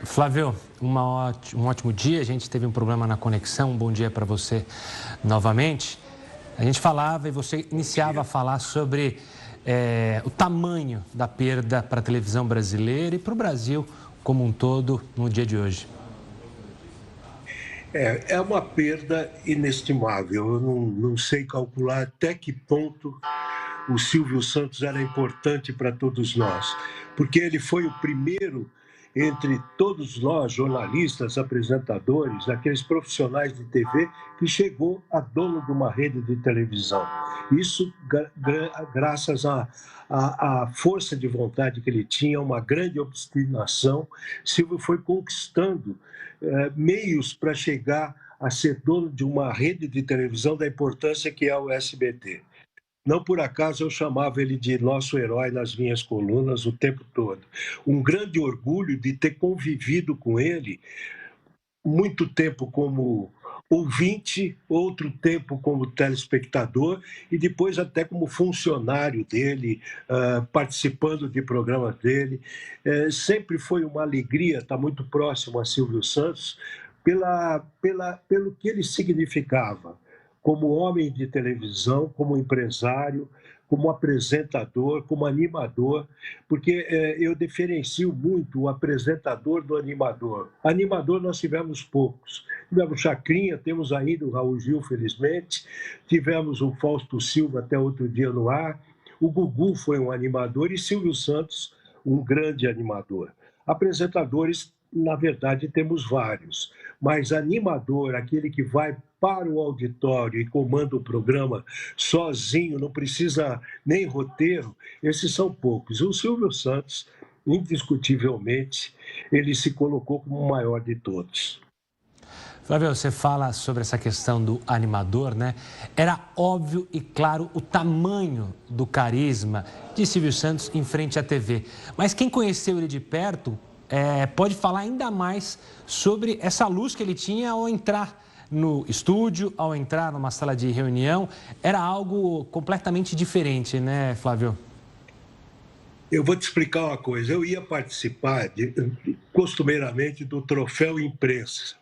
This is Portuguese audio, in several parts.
Flávio, um ótimo dia. A gente teve um problema na conexão. Um bom dia para você novamente. A gente falava e você iniciava a falar sobre o tamanho da perda para a televisão brasileira e para o Brasil como um todo no dia de hoje. É uma perda inestimável. Eu não sei calcular até que ponto o Silvio Santos era importante para todos nós, porque ele foi o primeiro entre todos nós, jornalistas, apresentadores, aqueles profissionais de TV, que chegou a dono de uma rede de televisão. Isso graças à força de vontade que ele tinha, uma grande obstinação. Silvio foi conquistando meios para chegar a ser dono de uma rede de televisão da importância que é o SBT. Não por acaso eu chamava ele de nosso herói nas minhas colunas o tempo todo. Um grande orgulho de ter convivido com ele muito tempo como ouvinte, outro tempo como telespectador e depois até como funcionário dele, participando de programas dele. Sempre foi uma alegria estar muito próximo a Silvio Santos pelo que ele significava como homem de televisão, como empresário, como apresentador, como animador, porque eu diferencio muito o apresentador do animador. Animador nós tivemos poucos. Tivemos Chacrinha, temos ainda o Raul Gil, felizmente, tivemos o Fausto Silva até outro dia no ar, o Gugu foi um animador e Silvio Santos, um grande animador. Apresentadores, na verdade, temos vários, mas animador, aquele que vai para o auditório e comanda o programa sozinho, não precisa nem roteiro, esses são poucos. O Silvio Santos, indiscutivelmente, ele se colocou como o maior de todos. Flávio, você fala sobre essa questão do animador, né? Era óbvio e claro o tamanho do carisma de Silvio Santos em frente à TV. Mas quem conheceu ele de perto pode falar ainda mais sobre essa luz que ele tinha ao entrar no estúdio, ao entrar numa sala de reunião. Era algo completamente diferente, né, Flávio? Eu vou te explicar uma coisa. Eu ia participar, costumeiramente, do Troféu Imprensa.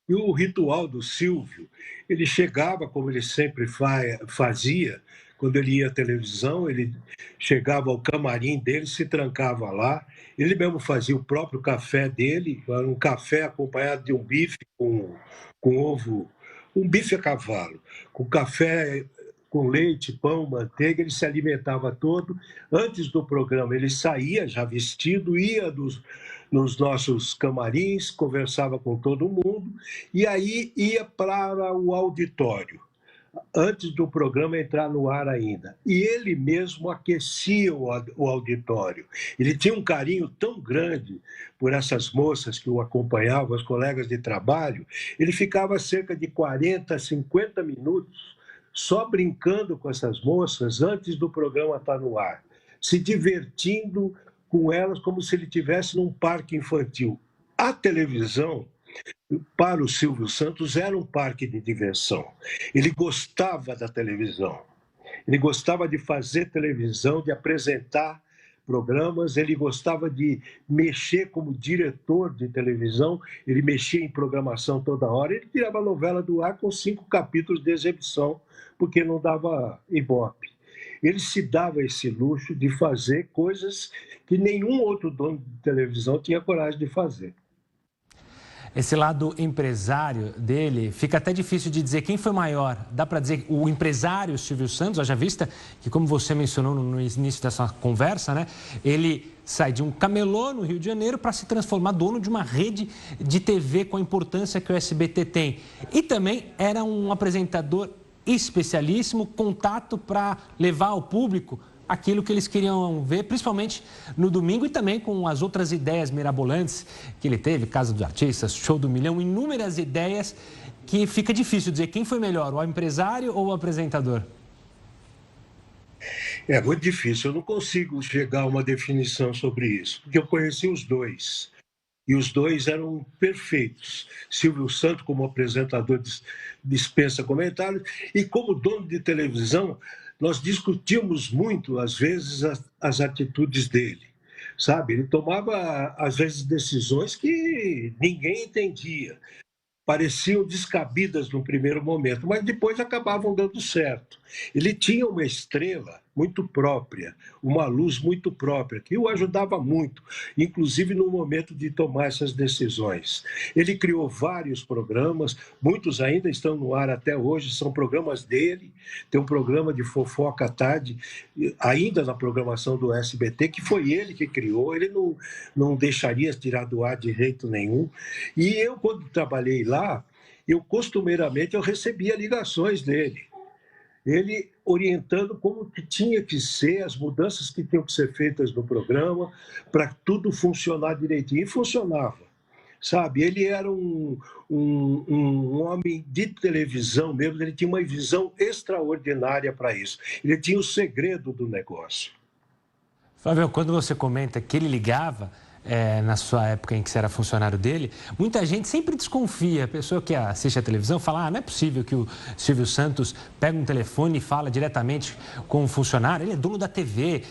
E o ritual do Silvio, ele chegava, como ele sempre fazia, quando ele ia à televisão, ele chegava ao camarim dele, se trancava lá, ele mesmo fazia o próprio café dele, um café acompanhado de um bife com ovo, um bife a cavalo, com café com leite, pão, manteiga, ele se alimentava todo. Antes do programa, ele saía já vestido, ia nos nossos camarins, conversava com todo mundo, e aí ia para o auditório, antes do programa entrar no ar ainda. E ele mesmo aquecia o auditório. Ele tinha um carinho tão grande por essas moças que o acompanhavam, as colegas de trabalho, ele ficava cerca de 40, 50 minutos só brincando com essas moças antes do programa estar no ar, se divertindo com elas como se ele estivesse num parque infantil. A televisão, para o Silvio Santos, era um parque de diversão. Ele gostava da televisão. Ele gostava de fazer televisão, de apresentar programas, ele gostava de mexer como diretor de televisão, ele mexia em programação toda hora, ele tirava a novela do ar com 5 capítulos de exibição, porque não dava ibope. Ele se dava esse luxo de fazer coisas que nenhum outro dono de televisão tinha coragem de fazer. Esse lado empresário dele, fica até difícil de dizer quem foi maior. Dá para dizer o empresário Silvio Santos, haja vista que, como você mencionou no início dessa conversa, né? Ele sai de um camelô no Rio de Janeiro para se transformar dono de uma rede de TV com a importância que o SBT tem. E também era um apresentador especialíssimo, contato para levar ao público aquilo que eles queriam ver, principalmente no domingo, e também com as outras ideias mirabolantes que ele teve, Casa dos Artistas, Show do Milhão, inúmeras ideias que fica difícil dizer quem foi melhor, o empresário ou o apresentador. É muito difícil, eu não consigo chegar a uma definição sobre isso, porque eu conheci os dois. E os dois eram perfeitos. Silvio Santos, como apresentador, dispensa comentários, e como dono de televisão, nós discutimos muito, às vezes, as atitudes dele. sabe? Ele tomava, às vezes, decisões que ninguém entendia, pareciam descabidas no primeiro momento, mas depois acabavam dando certo. Ele tinha uma estrela muito própria, uma luz muito própria, que o ajudava muito, inclusive no momento de tomar essas decisões. Ele criou vários programas, muitos ainda estão no ar até hoje, são programas dele. Tem um programa de fofoca à tarde, ainda na programação do SBT, que foi ele que criou, ele não deixaria tirar do ar de jeito nenhum. E eu, quando trabalhei lá, eu costumeiramente eu recebia ligações dele, ele orientando como que tinha que ser, as mudanças que tinham que ser feitas no programa, para tudo funcionar direitinho. E funcionava, sabe? Ele era um homem de televisão mesmo, ele tinha uma visão extraordinária para isso. Ele tinha o segredo do negócio. Flávio, quando você comenta que ele ligava, na sua época em que você era funcionário dele, muita gente sempre desconfia. A pessoa que assiste a televisão fala, não é possível que o Silvio Santos pegue um telefone e fala diretamente com o funcionário, ele é dono da TV.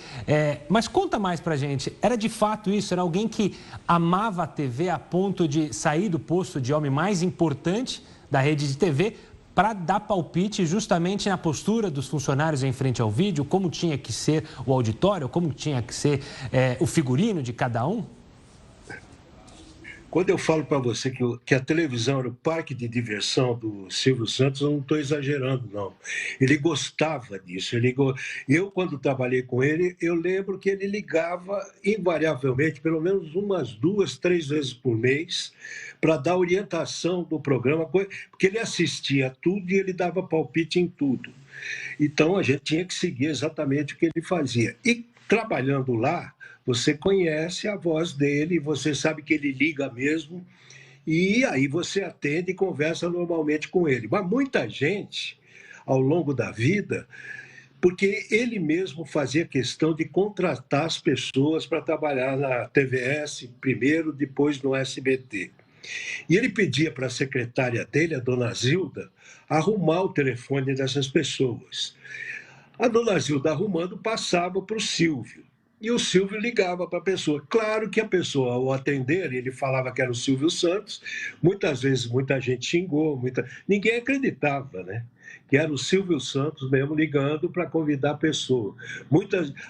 Mas conta mais pra gente, era de fato isso? Era alguém que amava a TV a ponto de sair do posto de homem mais importante da rede de TV para dar palpite justamente na postura dos funcionários em frente ao vídeo, como tinha que ser o auditório, como tinha que ser o figurino de cada um? Quando eu falo para você que a televisão era o parque de diversão do Silvio Santos, eu não estou exagerando, não. Ele gostava disso. Eu, quando trabalhei com ele, eu lembro que ele ligava invariavelmente, pelo menos umas 2, 3 vezes por mês, para dar orientação do programa, porque ele assistia tudo e ele dava palpite em tudo. Então, a gente tinha que seguir exatamente o que ele fazia. E trabalhando lá, você conhece a voz dele, você sabe que ele liga mesmo, e aí você atende e conversa normalmente com ele. Mas muita gente, ao longo da vida, porque ele mesmo fazia questão de contratar as pessoas para trabalhar na TVS primeiro, depois no SBT. E ele pedia para a secretária dele, a dona Zilda, arrumar o telefone dessas pessoas. A dona Zilda arrumando passava para o Silvio. E o Silvio ligava para a pessoa. Claro que a pessoa, ao atender, ele falava que era o Silvio Santos. Muitas vezes, muita gente xingou, ninguém acreditava, né? Que era o Silvio Santos mesmo ligando para convidar a pessoa.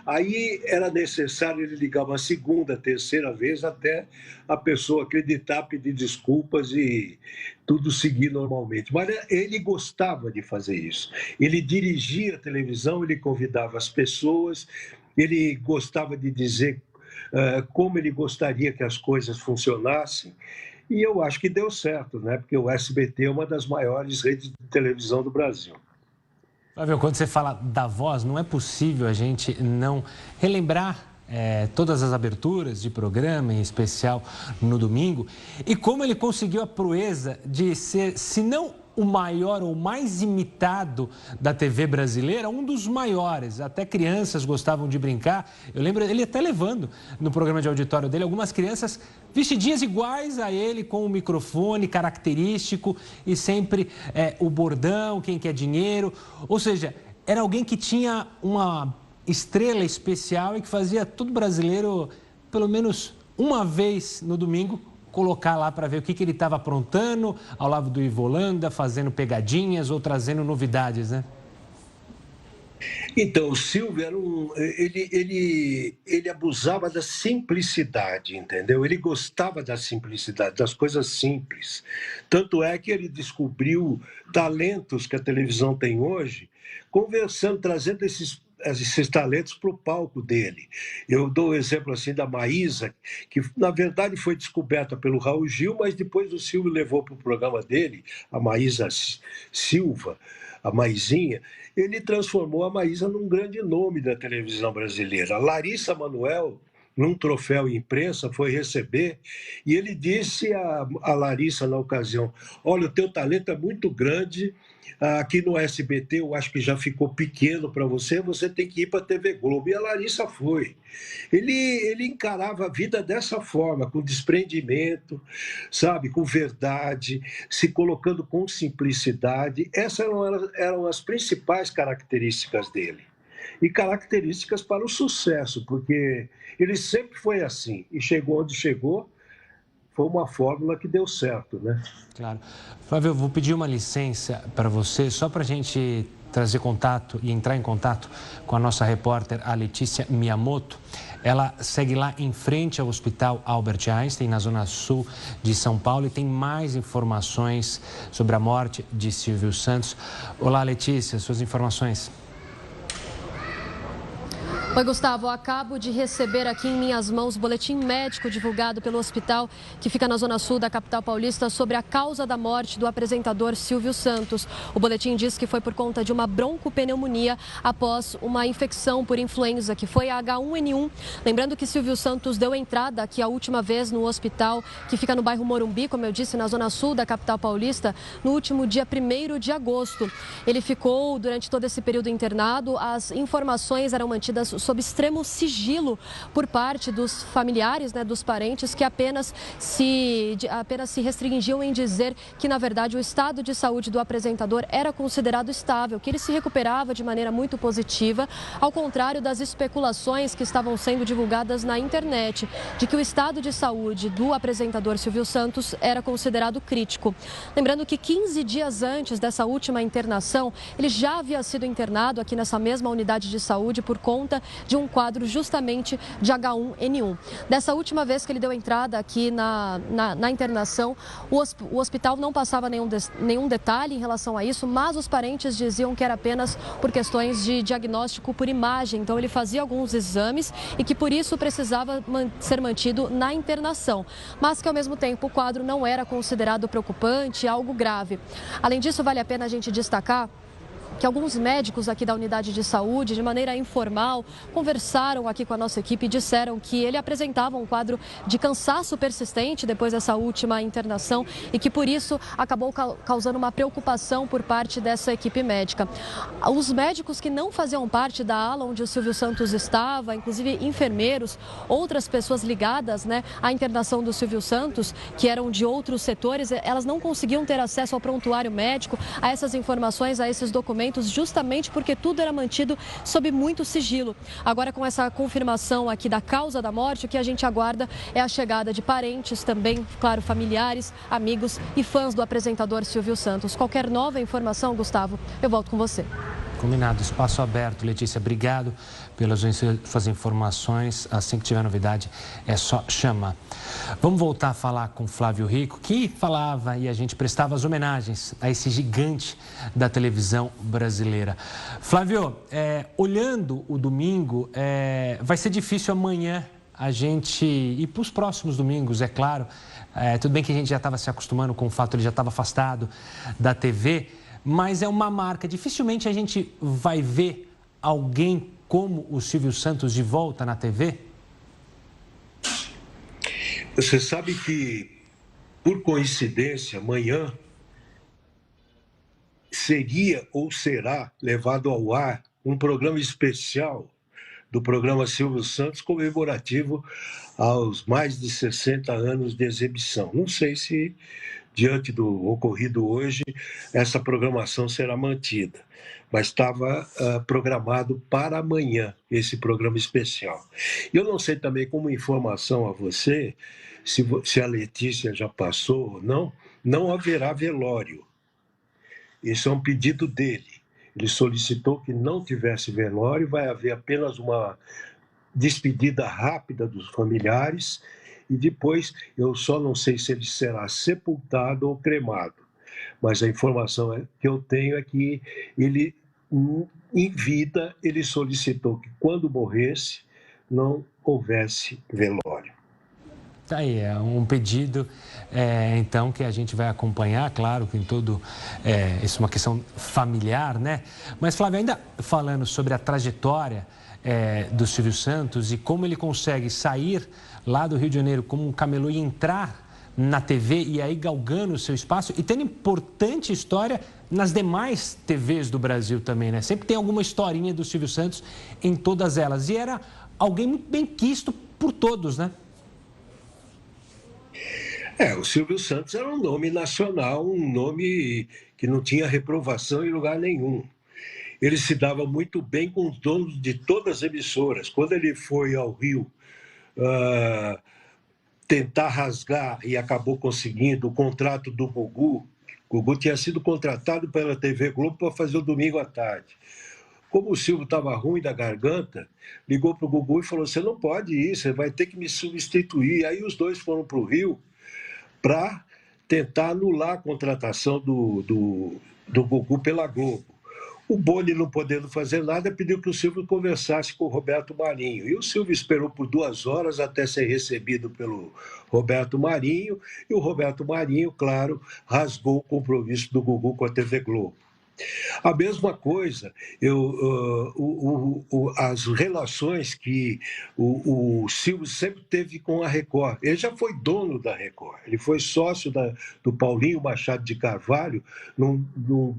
Aí era necessário ele ligar uma segunda, terceira vez até a pessoa acreditar, pedir desculpas e tudo seguir normalmente. Mas ele gostava de fazer isso. Ele dirigia a televisão, ele convidava as pessoas, ele gostava de dizer como ele gostaria que as coisas funcionassem. E eu acho que deu certo, né? Porque o SBT é uma das maiores redes de televisão do Brasil. Flávio, quando você fala da voz, não é possível a gente não relembrar todas as aberturas de programa, em especial no domingo, e como ele conseguiu a proeza de ser, se não o maior ou mais imitado da TV brasileira, um dos maiores. Até crianças gostavam de brincar. Eu lembro ele até levando no programa de auditório dele algumas crianças vestidinhas iguais a ele, com o microfone característico e sempre o bordão, quem quer dinheiro. Ou seja, era alguém que tinha uma estrela especial e que fazia todo brasileiro, pelo menos uma vez no domingo, colocar lá para ver o que ele estava aprontando ao lado do Ivo Holanda, fazendo pegadinhas ou trazendo novidades, né? Então, o Silvio era ele abusava da simplicidade, entendeu? Ele gostava da simplicidade, das coisas simples. Tanto é que ele descobriu talentos que a televisão tem hoje, conversando, trazendo esses talentos para o palco dele. Eu dou o exemplo assim da Maísa, que na verdade foi descoberta pelo Raul Gil, mas depois o Silvio levou para o programa dele, a Maísa Silva, a Maisinha, ele transformou a Maísa num grande nome da televisão brasileira. A Larissa Manoel, num troféu imprensa, foi receber e ele disse a Larissa na ocasião: olha, o teu talento é muito grande, aqui no SBT eu acho que já ficou pequeno para você, você tem que ir para a TV Globo. E a Larissa foi. Ele encarava a vida dessa forma, com desprendimento, sabe, com verdade, se colocando com simplicidade. Essas eram as principais características dele. e características para o sucesso, porque ele sempre foi assim e chegou onde chegou, foi uma fórmula que deu certo, né? Claro. Flávio, eu vou pedir uma licença para você, só para a gente trazer contato e entrar em contato com a nossa repórter, a Letícia Miyamoto. Ela segue lá em frente ao Hospital Albert Einstein, na zona sul de São Paulo, e tem mais informações sobre a morte de Silvio Santos. Olá, Letícia, suas informações. Oi, Gustavo. Acabo de receber aqui em minhas mãos o boletim médico divulgado pelo hospital que fica na zona sul da capital paulista sobre a causa da morte do apresentador Silvio Santos. O boletim diz que foi por conta de uma broncopneumonia após uma infecção por influenza, que foi a H1N1. Lembrando que Silvio Santos deu entrada aqui a última vez no hospital que fica no bairro Morumbi, como eu disse, na zona sul da capital paulista, no último dia 1º de agosto. Ele ficou durante todo esse período internado. As informações eram mantidas sob extremo sigilo por parte dos familiares, dos parentes, que apenas se restringiam em dizer que, na verdade, o estado de saúde do apresentador era considerado estável, que ele se recuperava de maneira muito positiva, ao contrário das especulações que estavam sendo divulgadas na internet, de que o estado de saúde do apresentador Silvio Santos era considerado crítico. Lembrando que 15 dias antes dessa última internação, ele já havia sido internado aqui nessa mesma unidade de saúde por conta de um quadro justamente de H1N1. Dessa última vez que ele deu entrada aqui na internação, o hospital não passava nenhum detalhe em relação a isso, mas os parentes diziam que era apenas por questões de diagnóstico por imagem. Então ele fazia alguns exames e que por isso precisava ser mantido na internação, mas que ao mesmo tempo o quadro não era considerado preocupante, algo grave. Além disso, vale a pena a gente destacar que alguns médicos aqui da unidade de saúde, de maneira informal, conversaram aqui com a nossa equipe e disseram que ele apresentava um quadro de cansaço persistente depois dessa última internação e que, por isso, acabou causando uma preocupação por parte dessa equipe médica. Os médicos que não faziam parte da ala onde o Silvio Santos estava, inclusive enfermeiros, outras pessoas ligadas, à internação do Silvio Santos, que eram de outros setores, elas não conseguiam ter acesso ao prontuário médico, a essas informações, a esses documentos, justamente porque tudo era mantido sob muito sigilo. Agora, com essa confirmação aqui da causa da morte, o que a gente aguarda é a chegada de parentes também, claro, familiares, amigos e fãs do apresentador Silvio Santos. Qualquer nova informação, Gustavo, eu volto com você. Combinado, espaço aberto. Letícia, obrigado pelas suas informações. Assim que tiver novidade, é só chamar. Vamos voltar a falar com Flávio Rico, que falava e a gente prestava as homenagens a esse gigante da televisão brasileira. Flávio, olhando o domingo, vai ser difícil amanhã a gente ir para os próximos domingos, é claro. Tudo bem que a gente já estava se acostumando com o fato, ele já estava afastado da TV, mas é uma marca. Dificilmente a gente vai ver alguém como o Silvio Santos de volta na TV? Você sabe que, por coincidência, amanhã seria ou será levado ao ar um programa especial do programa Silvio Santos comemorativo aos mais de 60 anos de exibição. Não sei se, diante do ocorrido hoje, essa programação será mantida, mas estava programado para amanhã esse programa especial. Eu não sei também, como informação a você, se a Letícia já passou ou não, não haverá velório. Esse é um pedido dele. Ele solicitou que não tivesse velório, vai haver apenas uma despedida rápida dos familiares e depois eu só não sei se ele será sepultado ou cremado. Mas a informação que eu tenho é que ele, em vida, ele solicitou que quando morresse não houvesse velório. Tá aí, é um pedido, então, que a gente vai acompanhar, claro, que em todo, isso é uma questão familiar, né? Mas, Flávio, ainda falando sobre a trajetória do Silvio Santos e como ele consegue sair lá do Rio de Janeiro como um camelô e entrar na TV e aí galgando o seu espaço e tendo importante história nas demais TVs do Brasil também, né? Sempre tem alguma historinha do Silvio Santos em todas elas. E era alguém muito bem quisto por todos, né? O Silvio Santos era um nome nacional, um nome que não tinha reprovação em lugar nenhum. ele se dava muito bem com os donos de todas as emissoras. Quando ele foi ao Rio tentar rasgar e acabou conseguindo o contrato do Gugu, o Gugu tinha sido contratado pela TV Globo para fazer o Domingo à Tarde. Como o Silvio estava ruim da garganta, ligou para o Gugu e falou: você não pode ir, você vai ter que me substituir. Aí os dois foram para o Rio para tentar anular a contratação do Gugu pela Globo. O Boni, não podendo fazer nada, pediu que o Silvio conversasse com o Roberto Marinho. E o Silvio esperou por 2 horas até ser recebido pelo Roberto Marinho. E o Roberto Marinho, claro, rasgou o compromisso do Gugu com a TV Globo. A mesma coisa, as relações que o Silvio sempre teve com a Record. Ele já foi dono da Record, ele foi sócio do Paulinho Machado de Carvalho num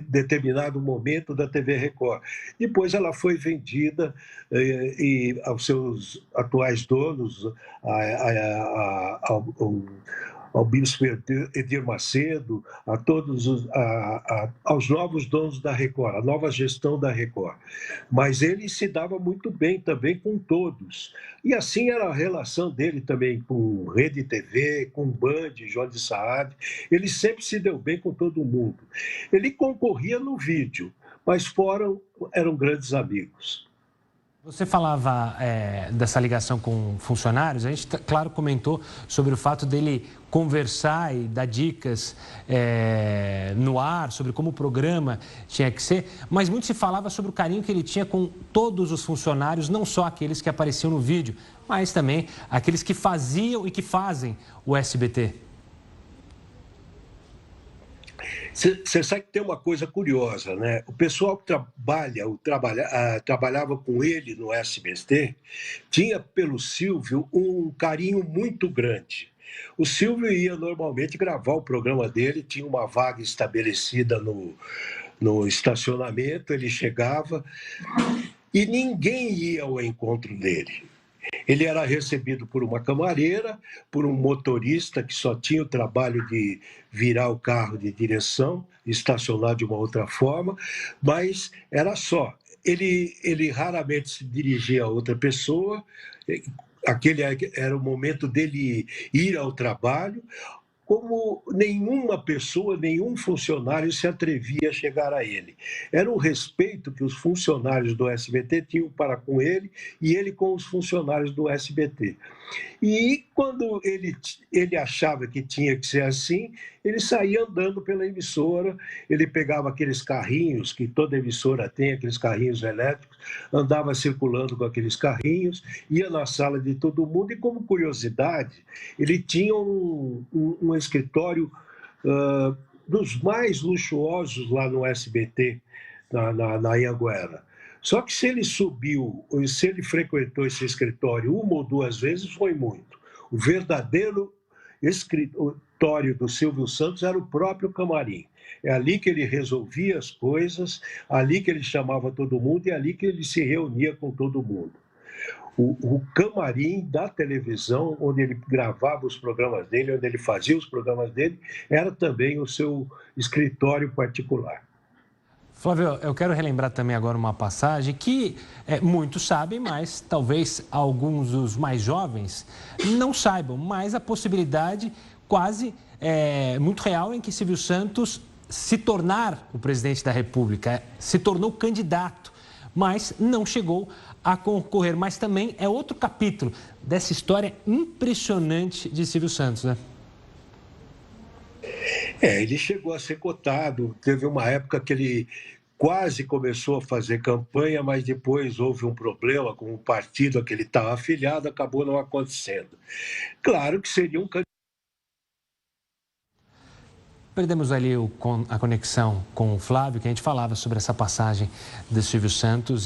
determinado momento da TV Record. Depois ela foi vendida e aos seus atuais donos, ao bispo Edir Macedo, aos novos donos da Record, a nova gestão da Record. Mas ele se dava muito bem também com todos. E assim era a relação dele também com Rede TV, com Band, Jorge Saad. Ele sempre se deu bem com todo mundo. Ele concorria no vídeo, mas fora eram grandes amigos. Você falava dessa ligação com funcionários, a gente, claro, comentou sobre o fato dele conversar e dar dicas no ar, sobre como o programa tinha que ser, mas muito se falava sobre o carinho que ele tinha com todos os funcionários, não só aqueles que apareciam no vídeo, mas também aqueles que faziam e que fazem o SBT. Você sabe que tem uma coisa curiosa, né? O pessoal que trabalhava com ele no SBT tinha pelo Silvio um carinho muito grande. O Silvio ia normalmente gravar o programa dele, tinha uma vaga estabelecida no estacionamento, ele chegava e ninguém ia ao encontro dele. Ele era recebido por uma camareira, por um motorista que só tinha o trabalho de virar o carro de direção, estacionar de uma outra forma, mas era só. Ele raramente se dirigia a outra pessoa, aquele era o momento dele ir ao trabalho, como nenhuma pessoa, nenhum funcionário se atrevia a chegar a ele. Era um respeito que os funcionários do SBT tinham para com ele e ele com os funcionários do SBT. E quando ele achava que tinha que ser assim, ele saía andando pela emissora, ele pegava aqueles carrinhos, que toda emissora tem, aqueles carrinhos elétricos, andava circulando com aqueles carrinhos, ia na sala de todo mundo e, como curiosidade, ele tinha um escritório dos mais luxuosos lá no SBT, na Anhanguera. Só que se ele subiu, ou se ele frequentou esse escritório 1 ou 2 vezes, foi muito. O verdadeiro escritório do Silvio Santos era o próprio camarim. É ali que ele resolvia as coisas, ali que ele chamava todo mundo e ali que ele se reunia com todo mundo. O camarim da televisão, onde ele gravava os programas dele, onde ele fazia os programas dele, era também o seu escritório particular. Flávio, eu quero relembrar também agora uma passagem que muitos sabem, mas talvez alguns dos mais jovens não saibam, mas a possibilidade quase muito real em que Silvio Santos se tornar o presidente da República, se tornou candidato, mas não chegou a concorrer. Mas também é outro capítulo dessa história impressionante de Silvio Santos, né? Ele chegou a ser cotado, teve uma época que ele quase começou a fazer campanha, mas depois houve um problema com o partido a que ele estava afiliado, acabou não acontecendo. Claro que seria um candidato. Perdemos ali a conexão com o Flávio, que a gente falava sobre essa passagem de Silvio Santos.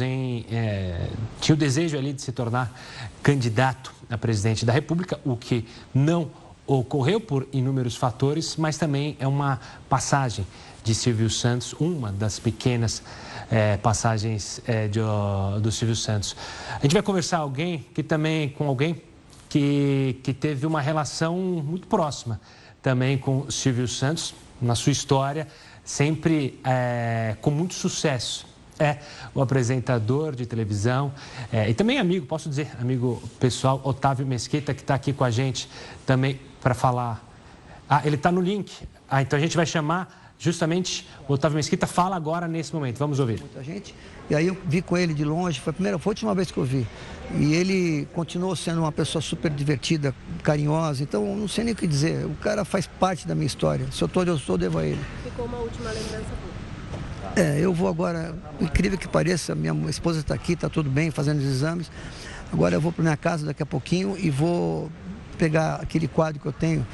Tinha o desejo ali de se tornar candidato a presidente da República, o que não ocorreu por inúmeros fatores, mas também é uma passagem de Silvio Santos, uma das pequenas passagens do Silvio Santos. A gente vai conversar com alguém que teve uma relação muito próxima também com o Silvio Santos, na sua história, sempre com muito sucesso. É o apresentador de televisão e também amigo, posso dizer, amigo pessoal, Otávio Mesquita, que está aqui com a gente também para falar. Ele está no link. Então a gente vai chamar justamente o Otávio Mesquita. Fala agora nesse momento. Vamos ouvir. Muita gente. E aí eu vi com ele de longe, foi a última vez que eu vi. E ele continuou sendo uma pessoa super divertida, carinhosa. Então, não sei nem o que dizer. O cara faz parte da minha história. Se eu estou onde eu sou, devo a ele. Ficou uma última lembrança boa. Eu vou agora, incrível que pareça, minha esposa está aqui, está tudo bem, fazendo os exames. Agora eu vou para minha casa daqui a pouquinho e vou pegar aquele quadro que eu tenho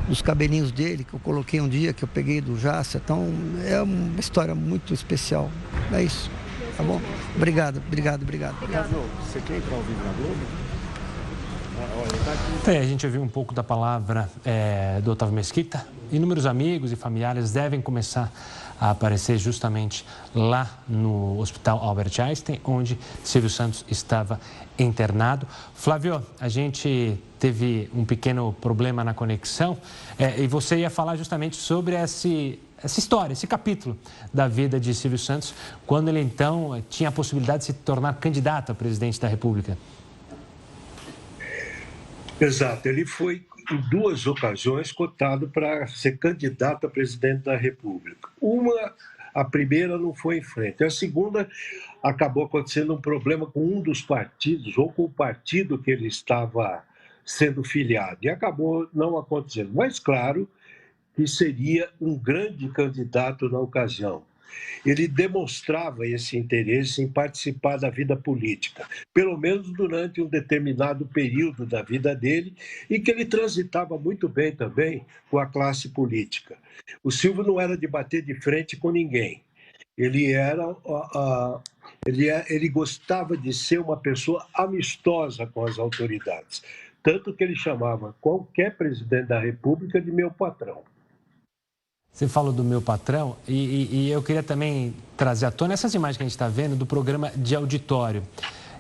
dos cabelinhos dele, que eu coloquei um dia, que eu peguei do Jaça. Então, é uma história muito especial. É isso. Tá bom? Obrigado. Você quer ir para o Vivo na Globo? A gente ouviu um pouco da palavra do Otávio Mesquita. Inúmeros amigos e familiares devem começar a aparecer justamente lá no Hospital Albert Einstein, onde Silvio Santos estava internado. Flávio, a gente teve um pequeno problema na conexão e você ia falar justamente sobre essa história, esse capítulo da vida de Silvio Santos, quando ele então tinha a possibilidade de se tornar candidato a presidente da República. Exato, ele foi em 2 ocasiões cotado para ser candidato a presidente da República. A primeira não foi em frente, a segunda acabou acontecendo um problema com um dos partidos, ou com o partido que ele estava sendo filiado, e acabou não acontecendo. Mas, claro, que seria um grande candidato na ocasião. Ele demonstrava esse interesse em participar da vida política, pelo menos durante um determinado período da vida dele, e que ele transitava muito bem também com a classe política. O Silvio não era de bater de frente com ninguém. Ele gostava de ser uma pessoa amistosa com as autoridades, tanto que ele chamava qualquer presidente da República de meu patrão. Você falou do meu patrão e eu queria também trazer à tona essas imagens que a gente está vendo do programa de auditório.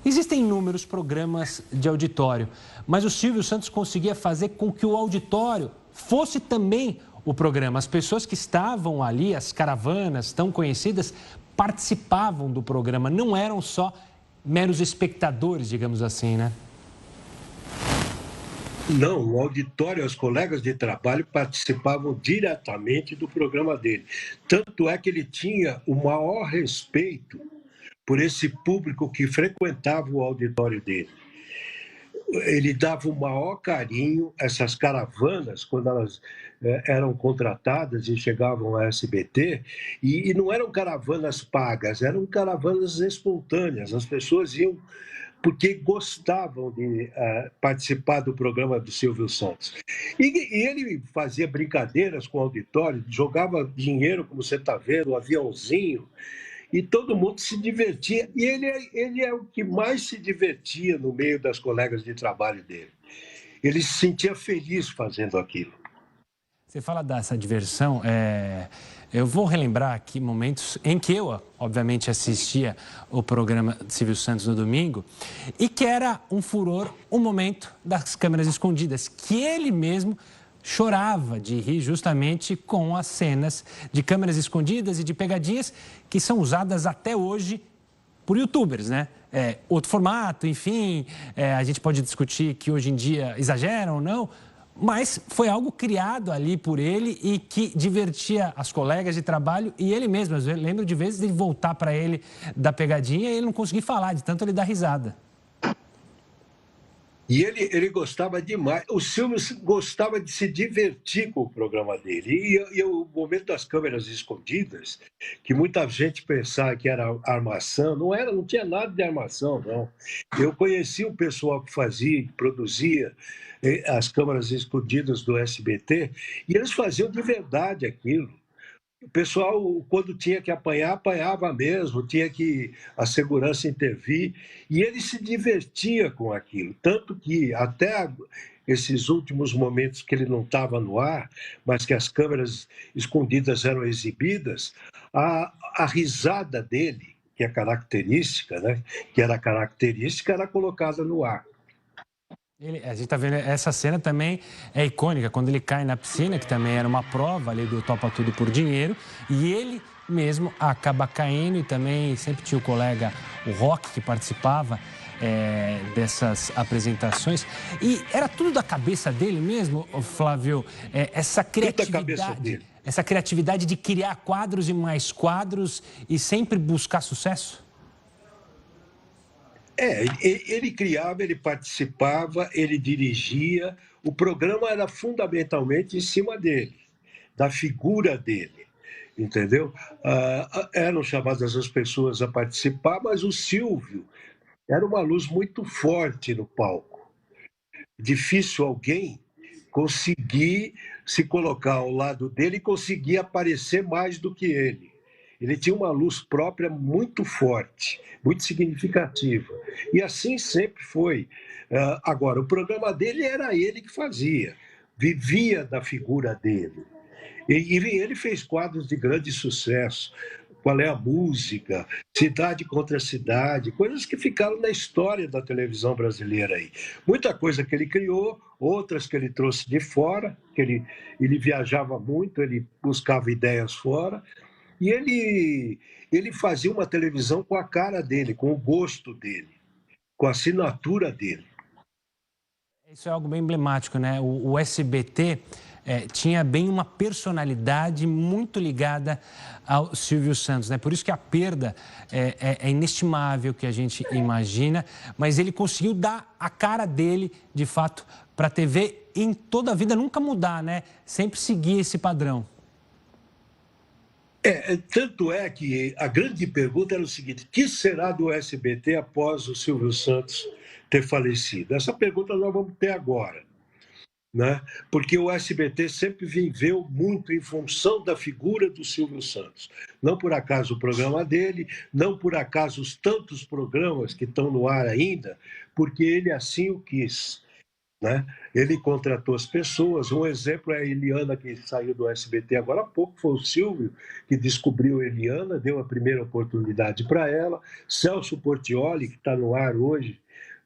Existem inúmeros programas de auditório, mas o Silvio Santos conseguia fazer com que o auditório fosse também o programa. As pessoas que estavam ali, as caravanas tão conhecidas, participavam do programa, não eram só meros espectadores, digamos assim, né? Não, o auditório, os colegas de trabalho participavam diretamente do programa dele. Tanto é que ele tinha o maior respeito por esse público que frequentava o auditório dele. Ele dava o maior carinho a essas caravanas, quando elas eram contratadas e chegavam à SBT, e não eram caravanas pagas, eram caravanas espontâneas. As pessoas iam porque gostavam de participar do programa do Silvio Santos. E ele fazia brincadeiras com o auditório, jogava dinheiro, como você está vendo, um aviãozinho, e todo mundo se divertia. E ele é o que mais se divertia no meio das colegas de trabalho dele. Ele se sentia feliz fazendo aquilo. Você fala dessa diversão, eu vou relembrar aqui momentos em que eu, obviamente, assistia o programa de Silvio Santos no domingo e que era um furor, um momento das câmeras escondidas, que ele mesmo chorava de rir justamente com as cenas de câmeras escondidas e de pegadinhas que são usadas até hoje por youtubers, né? Outro formato, enfim, a gente pode discutir que hoje em dia exageram ou não, mas foi algo criado ali por ele e que divertia as colegas de trabalho e ele mesmo. Eu lembro de vezes ele voltar para ele da pegadinha e ele não conseguir falar, de tanto ele dar risada. E ele gostava demais. O Silvio gostava de se divertir com o programa dele. E o momento das câmeras escondidas, que muita gente pensava que era armação, não tinha nada de armação, não. Eu conheci o pessoal que fazia, que produzia as câmeras escondidas do SBT, e eles faziam de verdade aquilo. O pessoal, quando tinha que apanhar, apanhava mesmo, tinha que a segurança intervir, e ele se divertia com aquilo. Tanto que até esses últimos momentos que ele não estava no ar, mas que as câmeras escondidas eram exibidas, a risada dele, que é característica, né? Que era característica, era colocada no ar. A gente está vendo essa cena também é icônica, quando ele cai na piscina, que também era uma prova ali do Topa Tudo por Dinheiro, e ele mesmo acaba caindo, e também sempre tinha o colega, o Rock, que participava dessas apresentações. E era tudo da cabeça dele mesmo, Flávio, essa criatividade de criar quadros e mais quadros e sempre buscar sucesso? Ele criava, ele participava, ele dirigia. O programa era fundamentalmente em cima dele, da figura dele, entendeu? Eram chamadas as pessoas a participar, mas o Silvio era uma luz muito forte no palco. Difícil alguém conseguir se colocar ao lado dele e conseguir aparecer mais do que ele. Ele tinha uma luz própria muito forte, muito significativa. E assim sempre foi. Agora, o programa dele era ele que fazia, vivia da figura dele. E ele fez quadros de grande sucesso. Qual é a música? Cidade contra cidade, coisas que ficaram na história da televisão brasileira aí. Muita coisa que ele criou, outras que ele trouxe de fora, que ele viajava muito, ele buscava ideias fora. E ele fazia uma televisão com a cara dele, com o gosto dele, com a assinatura dele. Isso é algo bem emblemático, né? O SBT tinha bem uma personalidade muito ligada ao Silvio Santos, né? Por isso que a perda é inestimável, que a gente imagina, mas ele conseguiu dar a cara dele, de fato, para a TV em toda a vida, nunca mudar, né? Sempre seguir esse padrão. Tanto é que a grande pergunta era o seguinte: o que será do SBT após o Silvio Santos ter falecido? Essa pergunta nós vamos ter agora, né? Porque o SBT sempre viveu muito em função da figura do Silvio Santos. Não por acaso o programa dele, não por acaso os tantos programas que estão no ar ainda, porque ele assim o quis. Né? Ele contratou as pessoas. Um exemplo é a Eliana, que saiu do SBT agora há pouco. Foi o Silvio que descobriu a Eliana, deu a primeira oportunidade para ela. Celso Portiolli, que está no ar hoje,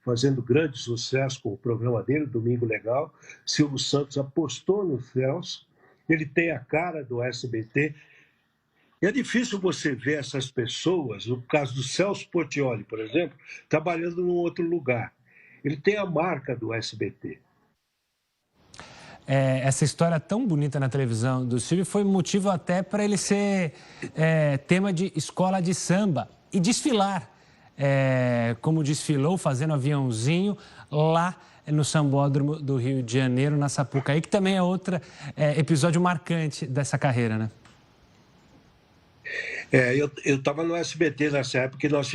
fazendo grande sucesso com o programa dele, Domingo Legal. Silvio Santos apostou no Celso. Ele tem a cara do SBT. E é difícil você ver essas pessoas, no caso do Celso Portiolli, por exemplo, trabalhando num outro lugar. Ele tem a marca do SBT. Essa história tão bonita na televisão do Silvio foi motivo até para ele ser tema de escola de samba e desfilar, como desfilou fazendo aviãozinho lá no Sambódromo do Rio de Janeiro, na Sapucaí, que também é outro episódio marcante dessa carreira, né? Eu estava no SBT nessa época e nós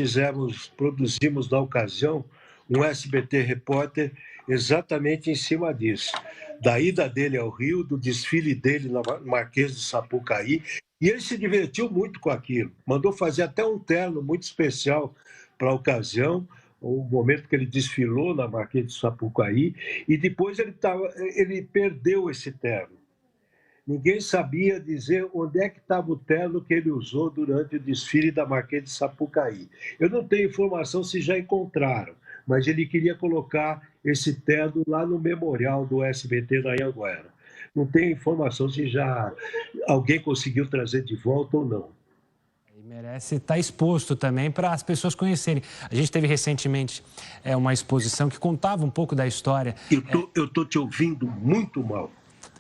produzimos na ocasião um SBT Repórter exatamente em cima disso. Da ida dele ao Rio, do desfile dele na Marquês de Sapucaí. E ele se divertiu muito com aquilo. Mandou fazer até um terno muito especial para a ocasião, o momento que ele desfilou na Marquês de Sapucaí. E depois ele perdeu esse terno. Ninguém sabia dizer onde é que estava o terno que ele usou durante o desfile da Marquês de Sapucaí. Eu não tenho informação se já encontraram, mas ele queria colocar esse terno lá no memorial do SBT na Anhanguera. Não tenho informação se já alguém conseguiu trazer de volta ou não. E merece estar exposto também para as pessoas conhecerem. A gente teve recentemente uma exposição que contava um pouco da história. Eu estou te ouvindo muito mal.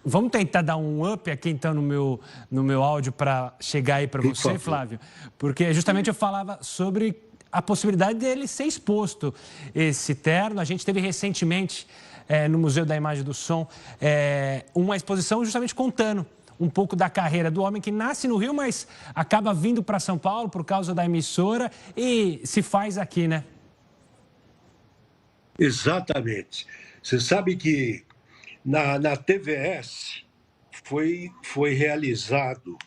Vamos tentar dar um up aqui, então, no meu áudio para chegar aí para você, Flávio? Porque justamente eu falava sobre a possibilidade dele ser exposto, esse terno. A gente teve recentemente, no Museu da Imagem e do Som, uma exposição justamente contando um pouco da carreira do homem que nasce no Rio, mas acaba vindo para São Paulo por causa da emissora e se faz aqui, né? Exatamente. Você sabe que na TVS foi realizado,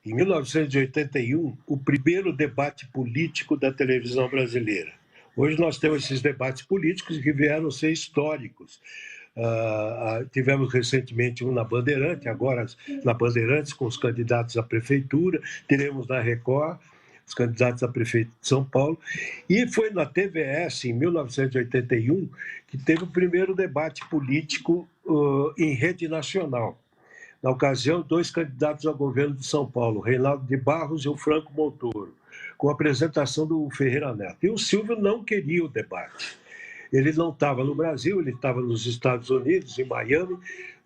em 1981, o primeiro debate político da televisão brasileira. Hoje nós temos esses debates políticos que vieram ser históricos. Tivemos recentemente um na Bandeirantes, agora na Bandeirantes com os candidatos à prefeitura, teremos na Record. os candidatos a prefeito de São Paulo, e foi na TVS, em 1981, que teve o primeiro debate político em rede nacional. Na ocasião, 2 candidatos ao governo de São Paulo, Reinaldo de Barros e o Franco Montoro, com a apresentação do Ferreira Neto. E o Silvio não queria o debate. Ele não estava no Brasil, ele estava nos Estados Unidos, em Miami,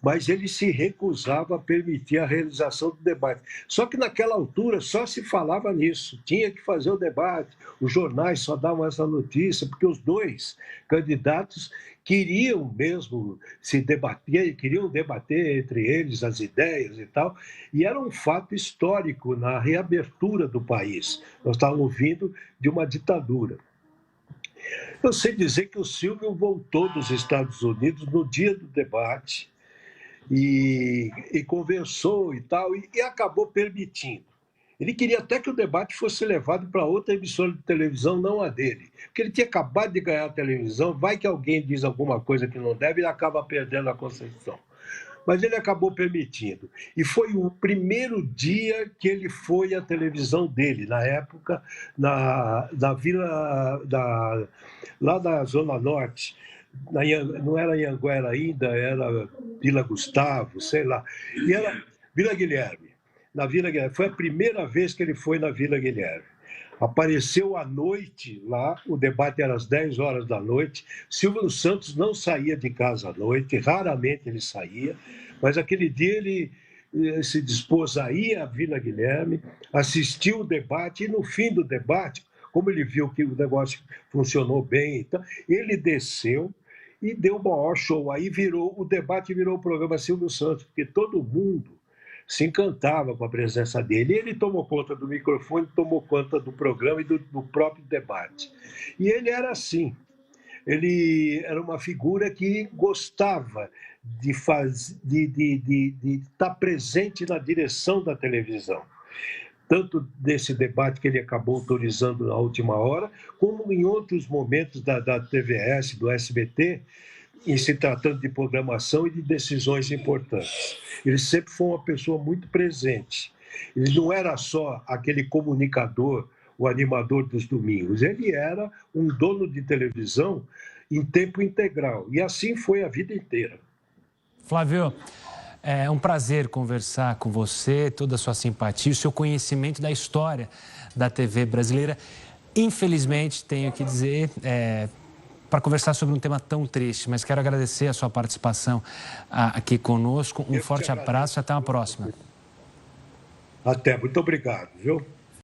mas ele se recusava a permitir a realização do debate. Só que naquela altura só se falava nisso, tinha que fazer o debate, os jornais só davam essa notícia, porque os 2 candidatos queriam mesmo se debater, queriam debater entre eles as ideias e tal, e era um fato histórico na reabertura do país. Nós estávamos vindo de uma ditadura. Eu sei dizer que o Silvio voltou dos Estados Unidos no dia do debate e conversou e tal, e acabou permitindo. Ele queria até que o debate fosse levado para outra emissora de televisão, não a dele. Porque ele tinha acabado de ganhar a televisão, vai que alguém diz alguma coisa que não deve e acaba perdendo a concessão. Mas ele acabou permitindo. E foi o primeiro dia que ele foi à televisão dele, na época, na vila, lá da Zona Norte. Não era Anhanguera ainda, era Vila Gustavo, sei lá. E era Vila Guilherme. Na Vila Guilherme. Foi a primeira vez que ele foi na Vila Guilherme. Apareceu à noite lá, o debate era às 10 horas da noite. Silvio Santos não saía de casa à noite, raramente ele saía, mas aquele dia ele se dispôs a ir à Vila Guilherme, assistiu o debate, e no fim do debate, como ele viu que o negócio funcionou bem, então, ele desceu e deu o maior show. Aí o debate virou o programa Silvio Santos, porque todo mundo se encantava com a presença dele. Ele tomou conta do microfone, tomou conta do programa e do próprio debate. E ele era assim. Ele era uma figura que gostava de estar presente na direção da televisão. Tanto desse debate que ele acabou autorizando na última hora, como em outros momentos da TVS, do SBT, em se tratando de programação e de decisões importantes. Ele sempre foi uma pessoa muito presente. Ele não era só aquele comunicador, o animador dos domingos. Ele era um dono de televisão em tempo integral. E assim foi a vida inteira. Flávio, é um prazer conversar com você, toda a sua simpatia, o seu conhecimento da história da TV brasileira. Infelizmente, tenho que dizer, para conversar sobre um tema tão triste, mas quero agradecer a sua participação aqui conosco. Um forte abraço e até uma próxima. Até, muito obrigado, viu?